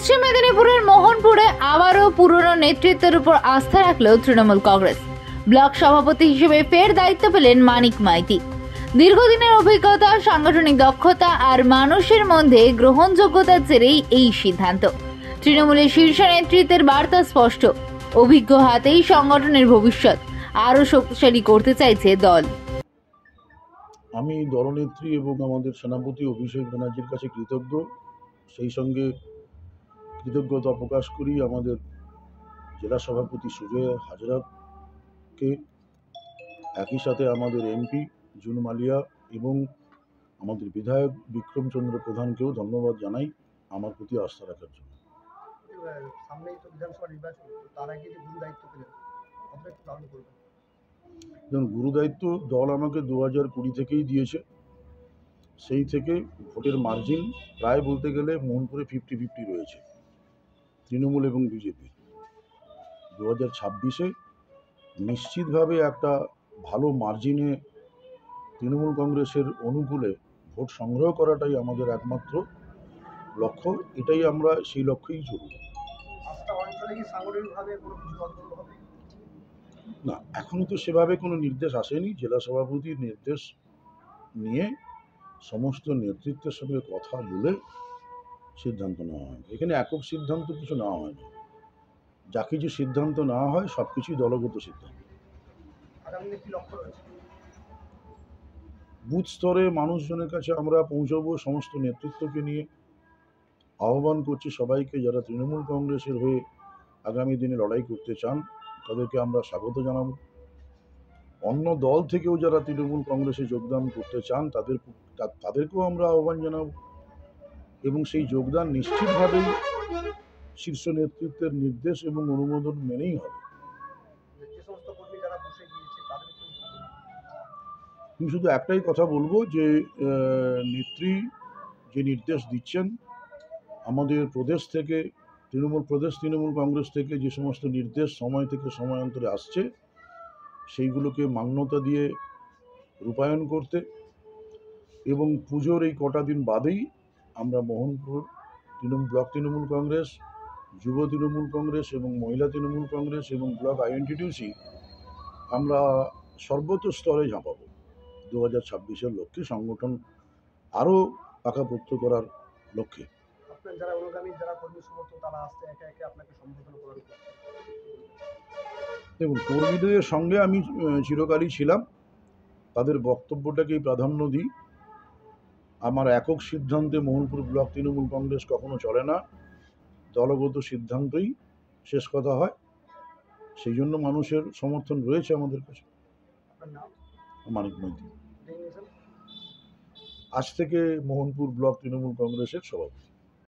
পশ্চিম মেদিনীপুরের মোহনপুরে আবারও পুরনো নেতৃত্বের উপর আস্থা রাখল তৃণমূল কংগ্রেস। ব্লক সভাপতি হিসেবে ফের দায়িত্ব পেলেন মানিক মাইতি। দীর্ঘদিনের অভিজ্ঞতা, সাংগঠনিক দক্ষতা আর মানুষের মধ্যে গ্রহণযোগ্যতার জেরেই এই সিদ্ধান্ত। তৃণমূলের শীর্ষ নেতৃত্বের বার্তা স্পষ্ট, অভিজ্ঞ হাতেই সংগঠনের ভবিষ্যৎ আরও শক্তিশালী করতে চাইছে দল। আমি দলনেত্রী এবং আমাদের সেনাপতি অভিষেক ব্যানার্জির কাছে কৃতজ্ঞ। সেই সঙ্গে কৃতজ্ঞতা প্রকাশ করি আমাদের জেলা সভাপতি সুজয় হাজরাকে, একই সাথে আমাদের এমপি জুন মালিয়া এবং আমাদের বিধায়ক বিক্রমচন্দ্র প্রধানকেও ধন্যবাদ জানাই আমার প্রতি আস্থা রাখার জন্য। সামনেই তো বিধানসভা নির্বাচন, তার আগে যে গুরু দায়িত্ব পেলেন, কতটা একটু পালন করবেন? যেমন গুরু দায়িত্ব দল আমাকে 2020 থেকেই দিয়েছে। সেই থেকে ভোটের মার্জিন প্রায় বলতে গেলে মোহনপুরে 50-50 রয়েছে তৃণমূল এবং বিজেপি। 2026-এ নিশ্চিতভাবে একটা ভালো মার্জিনে তৃণমূল কংগ্রেসের অনুকূলে ভোট সংগ্রহ করাটাই আমাদের একমাত্র লক্ষ্য। এটাই আমরা সেই লক্ষ্যেই চলব। আস্থা অঞ্চলে কি সাংগঠনিকভাবে কোনো কিছু বদল হবে? না, এখনও তো সেভাবে কোনো নির্দেশ আসেনি। জেলা সভাপতির নির্দেশ নিয়ে সমস্ত নেতৃত্বের সঙ্গে কথা বলে সিদ্ধান্ত নেওয়া হয়। এখানে একক সিদ্ধান্ত কিছু নেওয়া হয়নি। যা কিছু সিদ্ধান্ত নেওয়া হয় সব কিছুই দলগত সিদ্ধান্ত। আগামী দিনে কি লক্ষ্য রয়েছে? বুথ স্তরে মানুষজনের কাছে আমরা পৌঁছবো সমস্ত নেতৃত্বকে নিয়ে। আহ্বান করছি সবাইকে, যারা তৃণমূল কংগ্রেসের হয়ে আগামী দিনে লড়াই করতে চান তাদেরকে আমরা স্বাগত জানাবো। অন্য দল থেকেও যারা তৃণমূল কংগ্রেসে যোগদান করতে চান তাদেরকেও আমরা আহ্বান জানাবো এবং সেই যোগদান নিশ্চিতভাবেই শীর্ষ নেতৃত্বের নির্দেশ এবং অনুমোদন মেনেই হবে। যে সমস্ত কর্মী যারা বসে গিয়েছে তাদের উপর কি বলবেন? আমি শুধু একটাই কথা বলবো যে নেত্রী যে নির্দেশ দিচ্ছেন, আমাদের প্রদেশ থেকে তৃণমূল কংগ্রেস থেকে যে সমস্ত নির্দেশ সময় থেকে সময়ান্তরে আসছে সেইগুলোকে মান্যতা দিয়ে রূপায়ণ করতে এবং পুজোর এই কটা দিন বাদেই আমরা মোহনপুর ব্লক তৃণমূল কংগ্রেস, যুব তৃণমূল কংগ্রেস এবং মহিলা তৃণমূল কংগ্রেস এবং ব্লক আইএনটিটিউসি আমরা সর্বত্র স্তরে ঝাঁপাবো 2026-এর লক্ষ্যে, সংগঠন আরও পাকাপোক্ত করার লক্ষ্যে। আপনার যারা অনুগামী, যারা কর্মী সমর্থক, তারা আসতে একে একে আপনাকে সম্বোধন করার উপর। দেখুন, কর্মীদের সঙ্গে আমি চিরকালই ছিলাম, তাদের বক্তব্যটাকেই প্রাধান্য দিই। আমার একক সিদ্ধান্তে মোহনপুর ব্লক তৃণমূল কংগ্রেস কখনো চলে না, দলগত সিদ্ধান্তই শেষ কথা হয়। সেই জন্য মানুষের সমর্থন রয়েছে আমাদের কাছে। আপনার নাম? মানিক মাইতি, ডেজিগনেশন? আজ থেকে মোহনপুর ব্লক তৃণমূল কংগ্রেসের সভাপতি।